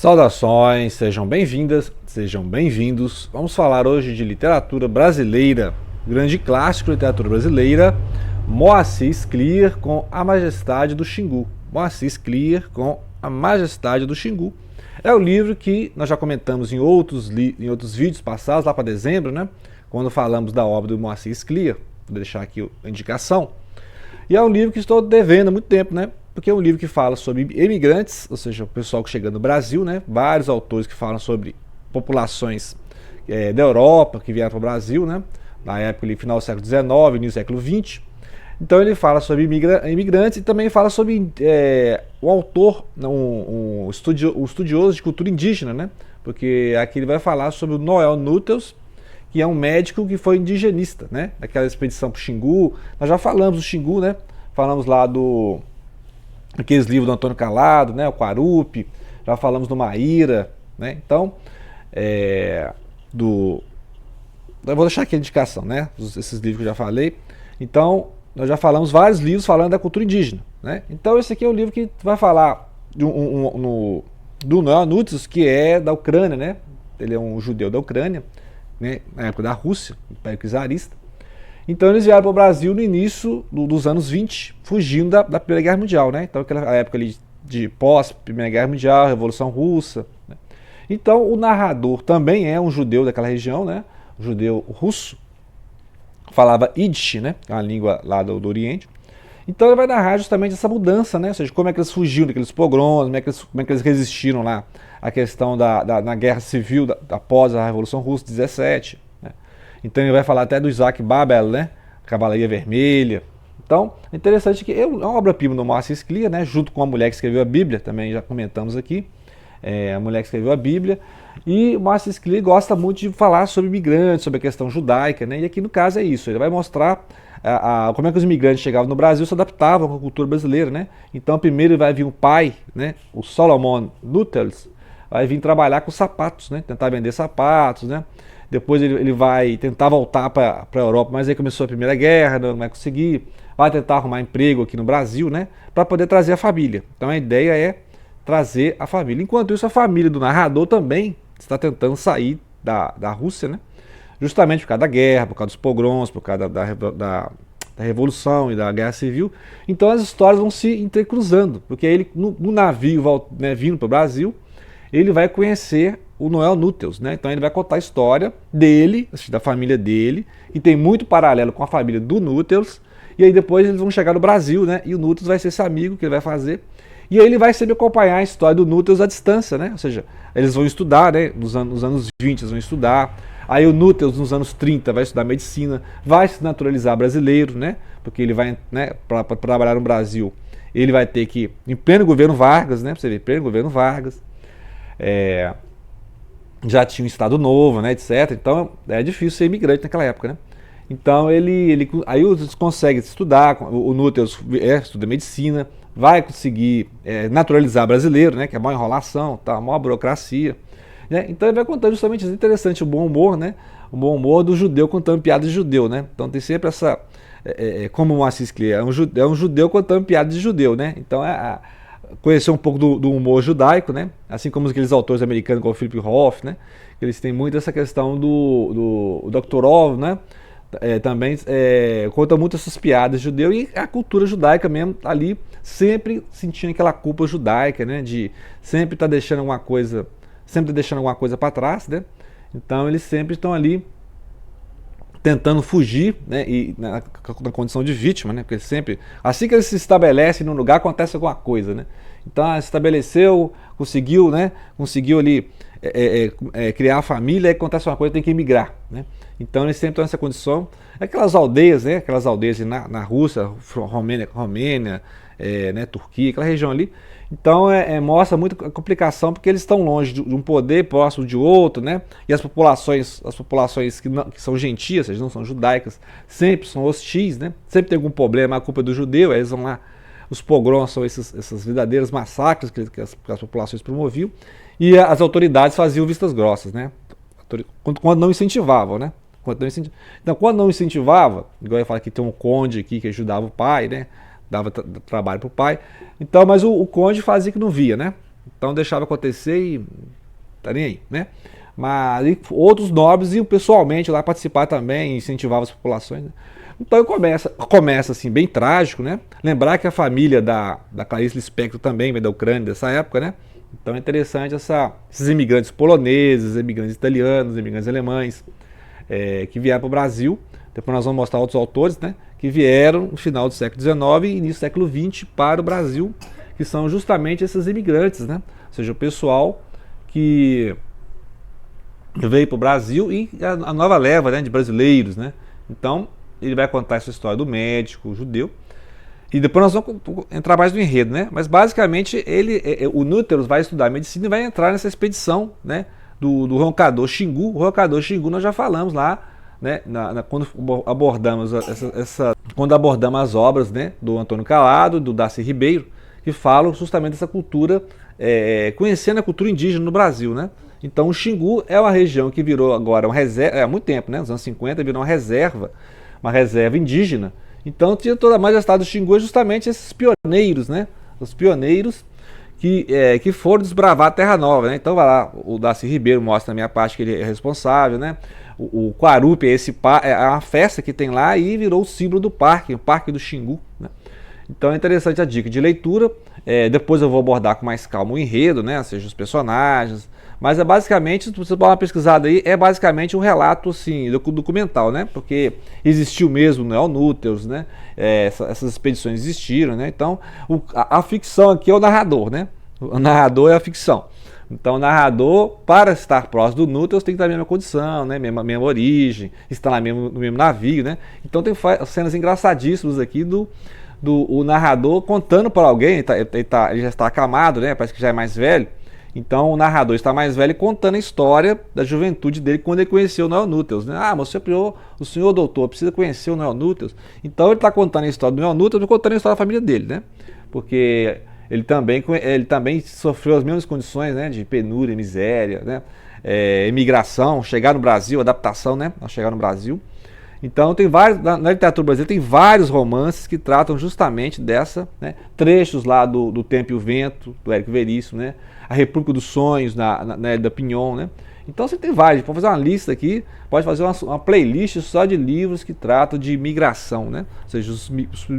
Saudações, sejam bem-vindas, sejam bem-vindos. Vamos falar hoje de literatura brasileira, grande clássico de literatura brasileira, Moacir Scliar com A Majestade do Xingu. Moacir Scliar com A Majestade do Xingu. É o livro que nós já comentamos em outros vídeos passados, lá para dezembro, né? Quando falamos da obra do Moacir Scliar. Vou deixar aqui a indicação. E é um livro que estou devendo há muito tempo, né? Porque é um livro que fala sobre imigrantes, ou seja, o pessoal que chega no Brasil, né? Vários autores que falam sobre populações da Europa que vieram para o Brasil, né? Na época, ali, final do século XIX, início do século XX. Então ele fala sobre imigrantes e também fala sobre o autor, um estudioso de cultura indígena, né? Porque aqui ele vai falar sobre o Noel Nuttels, que é um médico que foi indigenista, né? Daquela expedição para o Xingu. Nós já falamos do Xingu, né? Falamos lá aqueles livros do Antônio Calado, né? O Quarupi, já falamos do Maíra, né? Então, eu vou deixar aqui a indicação, né? Esses livros que eu já falei. Então, nós já falamos vários livros falando da cultura indígena, né? Então, esse aqui é um livro que vai falar do Noel Nuttels, que é da Ucrânia, né? Ele é um judeu da Ucrânia, né? Na época da Rússia, Império Czarista. Então eles vieram para o Brasil no início dos anos 20, fugindo da Primeira Guerra Mundial, né? Então aquela época ali de pós-Primeira Guerra Mundial, Revolução Russa, né? Então o narrador também é um judeu daquela região, né? Um judeu russo, falava Yiddish, né? Que é uma língua lá do Oriente. Então ele vai narrar justamente essa mudança, né? Ou seja, como é que eles fugiram daqueles pogroms, como é que eles resistiram lá à questão na Guerra Civil após a Revolução Russa, 17, né? Então ele vai falar até do Isaac Babel, né? Cavalaria Vermelha. Então, é interessante que é uma obra-prima do Moacir Scliar, né? Junto com a mulher que escreveu a Bíblia, também já comentamos aqui, a mulher que escreveu a Bíblia. E o Moacir Scliar gosta muito de falar sobre imigrantes, sobre a questão judaica, né? E aqui no caso é isso, ele vai mostrar como é que os imigrantes chegavam no Brasil, se adaptavam com a cultura brasileira, né? Então primeiro vai vir o pai, né? O Solomon Nuttels, vai vir trabalhar com sapatos, né? Tentar vender sapatos, né? Depois ele vai tentar voltar para a Europa, mas aí começou a Primeira Guerra, não vai conseguir. Vai tentar arrumar emprego aqui no Brasil, né? Para poder trazer a família. Então a ideia é trazer a família. Enquanto isso, a família do narrador também está tentando sair da Rússia, né? Justamente por causa da guerra, por causa dos pogroms, por causa da Revolução e da Guerra Civil. Então as histórias vão se intercruzando, porque ele no navio, né, vindo para o Brasil, ele vai conhecer o Noel Nuttels, né? Então ele vai contar a história dele, da família dele, e tem muito paralelo com a família do Nuttels. E aí depois eles vão chegar no Brasil, né? E o Nuttels vai ser esse amigo que ele vai fazer. E aí ele vai sempre acompanhar a história do Nuttels à distância, né? Ou seja, eles vão estudar, né? Nos anos 20 eles vão estudar. Aí o Nuttels nos anos 30 vai estudar medicina, vai se naturalizar brasileiro, né? Porque ele vai, né, para trabalhar no Brasil, ele vai ter que, em pleno governo Vargas, né? Pra você ver, pleno governo Vargas, já tinha um Estado Novo, né, etc. Então é difícil ser imigrante naquela época, né? Então aí eles conseguem estudar, o Nuttels estuda medicina, vai conseguir naturalizar brasileiro, né? Que é uma enrolação, tá, uma burocracia, né? Então ele vai contando justamente isso. Interessante, o bom humor, né? O bom humor do judeu contando piada de judeu, né? Então tem sempre essa, como o Moacir Scliar é um judeu contando piada de judeu, né? Então conhecer um pouco do humor judaico, né? Assim como aqueles autores americanos como o Philip Roth, né? Eles têm muito essa questão do Doktorov, né? Também conta muito essas piadas judeu e a cultura judaica mesmo ali sempre sentindo aquela culpa judaica, né? De sempre estar deixando alguma coisa, para trás, né? Então eles sempre estão ali tentando fugir, né, e na condição de vítima, né, porque sempre, assim que eles se estabelecem num lugar, acontece alguma coisa, né? Então se estabeleceu, conseguiu ali criar a família, aí acontece uma coisa, tem que emigrar, né? Então eles sempre estão nessa condição. Aquelas aldeias, né, na Rússia, Romênia, né, Turquia, aquela região ali. Então mostra muito a complicação, porque eles estão longe de um poder, próximo de outro, né? E as populações que são gentias, ou seja, não são judaicas, sempre são hostis, né? Sempre tem algum problema, a culpa é do judeu, aí eles vão lá. Os pogroms são esses verdadeiros massacres que as populações promoviam, e as autoridades faziam vistas grossas, né? Quando não incentivavam, né? Então, quando não incentivava, igual eu falo que tem um conde aqui que ajudava o pai, né? Dava trabalho para o pai. Então, mas o conde fazia que não via, né? Então deixava acontecer e tá nem aí, né? Mas e outros nobres iam pessoalmente lá participar também, incentivavam as populações, né? Então começa assim, bem trágico, né? Lembrar que a família da Clarice Lispector também vem da Ucrânia dessa época, né? Então é interessante esses imigrantes poloneses, imigrantes italianos, imigrantes alemães, que vieram para o Brasil. Depois nós vamos mostrar outros autores, né? Que vieram no final do século XIX e início do século XX para o Brasil, que são justamente esses imigrantes, né? Ou seja, o pessoal que veio para o Brasil e a nova leva, né, de brasileiros, né? Então ele vai contar essa história do médico judeu. E depois nós vamos entrar mais no enredo, né? Mas basicamente o Núteros vai estudar medicina e vai entrar nessa expedição, né? Do roncador Xingu. O roncador Xingu nós já falamos lá, né? Quando abordamos quando abordamos as obras, né? Do Antônio Calado, do Darcy Ribeiro, que falam justamente dessa cultura, conhecendo a cultura indígena no Brasil, né? Então o Xingu é uma região que virou agora uma reserva, há muito tempo, né? Nos anos 50 virou uma reserva indígena. Então tinha toda a majestade do Xingu justamente esses pioneiros, né? Os pioneiros que foram desbravar a Terra Nova, né? Então vai lá, o Darcy Ribeiro mostra na minha parte que ele é responsável, né? O Quarupi é uma festa que tem lá e virou o símbolo do parque, o Parque do Xingu, né? Então é interessante a dica de leitura. Depois eu vou abordar com mais calma o enredo, né? Ou seja, os personagens. Mas basicamente, se você dar uma pesquisada aí, é basicamente um relato assim, documental, né? Porque existiu mesmo Neonúteos, né? Essas expedições existiram, né? Então a ficção aqui é o narrador, né? O narrador é a ficção. Então o narrador, para estar próximo do Núteos, tem que estar na mesma condição, né? Mesma origem, estar no mesmo navio, né? Então tem cenas engraçadíssimas aqui o narrador contando para alguém, ele já está acamado, né? Parece que já é mais velho. Então o narrador está mais velho contando a história da juventude dele quando ele conheceu o Neonúteos, né? Mas o senhor doutor precisa conhecer o Neonúteos. Então ele está contando a história do Neonúteos e contando a história da família dele, né? Porque ele também sofreu as mesmas condições, né? De penúria, miséria, né? Imigração, chegar no Brasil, adaptação, né? Ao chegar no Brasil. Então tem vários, na literatura brasileira tem vários romances que tratam justamente dessa, né? Trechos lá do Tempo e o Vento, do Érico Veríssimo, né? A República dos Sonhos, da Pinhon, né? Então você tem vários, pode fazer uma lista aqui, pode fazer uma playlist só de livros que tratam de imigração, né? Ou seja,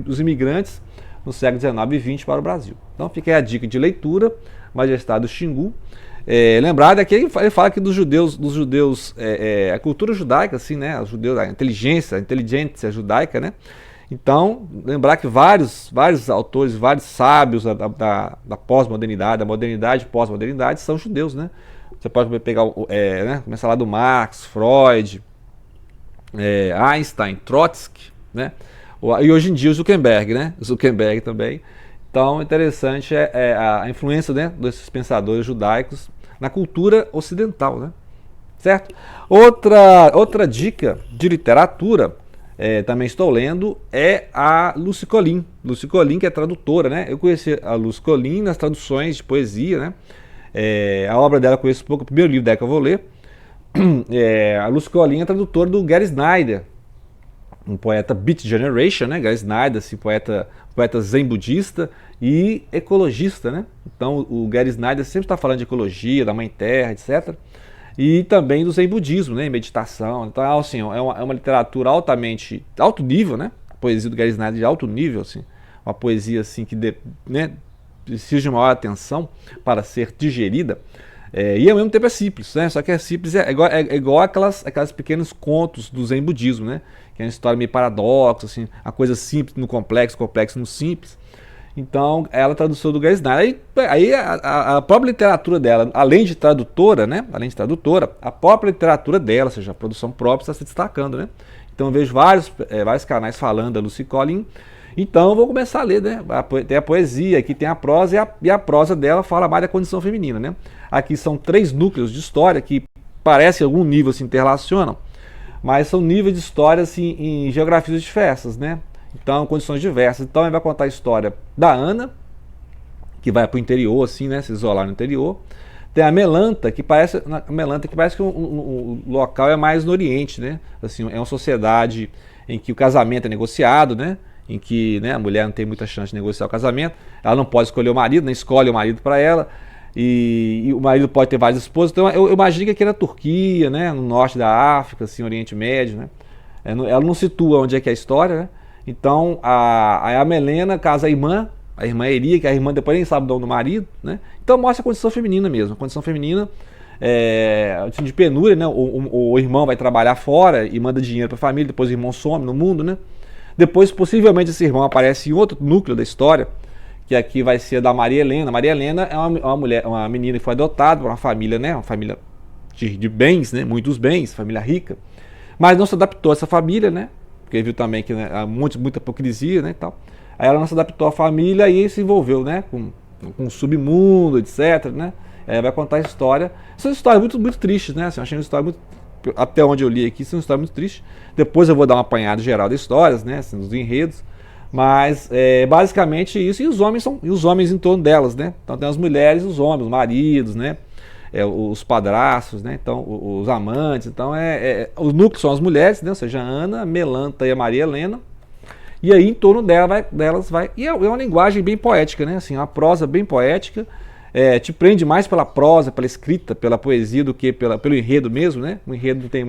os imigrantes no século XIX e XX para o Brasil. Então fica aí a dica de leitura, Majestade do Xingu. Lembrar daqui ele fala aqui dos judeus, a cultura judaica, assim, né? Os judeus, a inteligência judaica, né? Então, lembrar que vários autores, vários sábios da pós-modernidade, da modernidade e pós-modernidade são judeus, né? Você pode pegar, né? Começar lá do Marx, Freud, Einstein, Trotsky, né? E hoje em dia o Zuckerberg, né? O Zuckerberg também. Então, interessante a influência, né, desses pensadores judaicos na cultura ocidental, né? Certo? Outra dica de literatura, também estou lendo, é a Lucy Collin. Lucy Collin, que é tradutora, né? Eu conheci a Lucy Collin nas traduções de poesia, né? A obra dela eu conheço pouco, o primeiro livro dela que eu vou ler. A Lucy Collin é tradutora do Gary Snyder, um poeta Beat Generation, né? Gary Snyder, assim, poeta zen budista e ecologista, né? Então o Gary Snyder sempre está falando de ecologia, da Mãe Terra, etc. E também do zen budismo, né? Meditação. Então, assim, é uma literatura alto nível, né? A poesia do Gary Snyder de alto nível, assim, uma poesia assim que né, precisa de maior atenção para ser digerida. E ao mesmo tempo é simples, né? Só que é simples, igual aquelas pequenos contos do zen budismo, né? Que é uma história meio paradoxa, assim, a coisa simples no complexo, complexo no simples. Então, ela traduziu do Gary Snyder. Aí a própria literatura dela, além de tradutora, né? A própria literatura dela, ou seja, a produção própria, está se destacando, né? Então eu vejo vários canais falando da Lucy Collin. Então eu vou começar a ler, né? Tem a poesia, aqui tem a prosa, e a prosa dela fala mais da condição feminina, né? Aqui são 3 núcleos de história que parece que em algum nível se interrelacionam, mas são níveis de história assim, em geografias diversas, né? Então, condições diversas. Então ele vai contar a história da Ana, que vai para o interior, assim, né? Se isolar no interior. Tem a Melanta, que parece que o local é mais no Oriente, né? Assim, é uma sociedade em que o casamento é negociado, né? Em que, né, a mulher não tem muita chance de negociar o casamento, ela não pode escolher o marido, nem escolhe o marido para ela. e o marido pode ter várias esposas. Então eu imagino que aqui na Turquia, né, no norte da África, assim, Oriente Médio, né, ela não situa onde é que é a história, né? Então a Melena casa a irmã Elia, que a irmã depois nem sabe o nome do marido, né? Então mostra a condição feminina mesmo, a condição feminina assim, de penúria, né? O irmão vai trabalhar fora e manda dinheiro para a família, depois o irmão some no mundo, né? Depois possivelmente esse irmão aparece em outro núcleo da história, que aqui vai ser da Maria Helena. Maria Helena é uma mulher, uma menina que foi adotada por uma família, né? Uma família de bens, né? Muitos bens, família rica, mas não se adaptou a essa família, né? Porque viu também que, né, há muita hipocrisia, né, e tal. Aí ela não se adaptou à família e se envolveu, né, com o submundo, etc, né? Vai contar a história. São histórias muito tristes, né? Assim, eu achei uma história muito, até onde eu li aqui, são histórias muito tristes. Depois eu vou dar uma apanhada geral das histórias, né, assim, dos enredos. Mas basicamente isso, e os homens em torno delas, né? Então tem as mulheres e os homens, os maridos, né? Os padrastos, né? Então os amantes. Então os núcleos são as mulheres, né? Ou seja, a Ana, a Melanta e a Maria Helena. E aí em torno delas vai. E é uma linguagem bem poética, né? Assim, uma prosa bem poética. Te prende mais pela prosa, pela escrita, pela poesia do que pelo enredo mesmo, né? O enredo não tem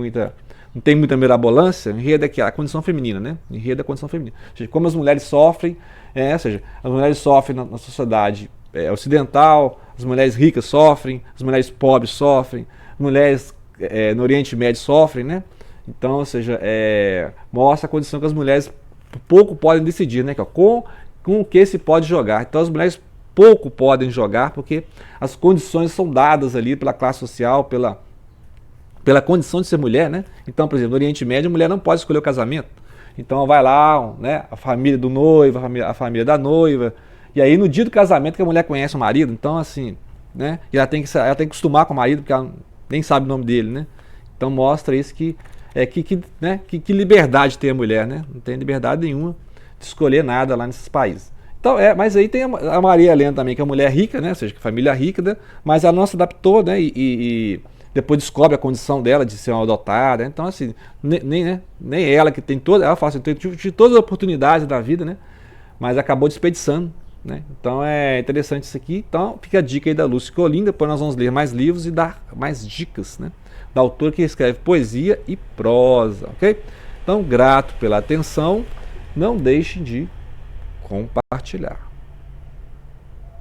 muita mirabolância. O enredo é a condição feminina, né? O enredo é a condição feminina. Ou seja, como as mulheres sofrem, ou seja, as mulheres sofrem na sociedade ocidental, as mulheres ricas sofrem, as mulheres pobres sofrem, as mulheres no Oriente Médio sofrem, né? Então, ou seja, mostra a condição que as mulheres pouco podem decidir, né? Com o que se pode jogar. Então as mulheres pouco podem jogar porque as condições são dadas ali pela classe social, pela condição de ser mulher, né? Então, por exemplo, no Oriente Médio a mulher não pode escolher o casamento. Então vai lá, né, a família do noivo, a família da noiva, e aí no dia do casamento que a mulher conhece o marido, então assim, né? E ela tem que acostumar com o marido porque ela nem sabe o nome dele, né? Então mostra isso que liberdade tem a mulher, né? Não tem liberdade nenhuma de escolher nada lá nesses países. Então, mas aí tem a Maria Helena também, que é uma mulher rica, né? Ou seja, que é família rica, né? Mas ela não se adaptou, né? E depois descobre a condição dela de ser uma adotada. Então, assim, nem ela que tem toda. Ela fala assim, eu tive todas as oportunidades da vida, né? Mas acabou desperdiçando, né? Então é interessante isso aqui. Então fica a dica aí da Lúcia Colim. Depois nós vamos ler mais livros e dar mais dicas, né? Da autora que escreve poesia e prosa, ok? Então, grato pela atenção. Não deixem de compartilhar.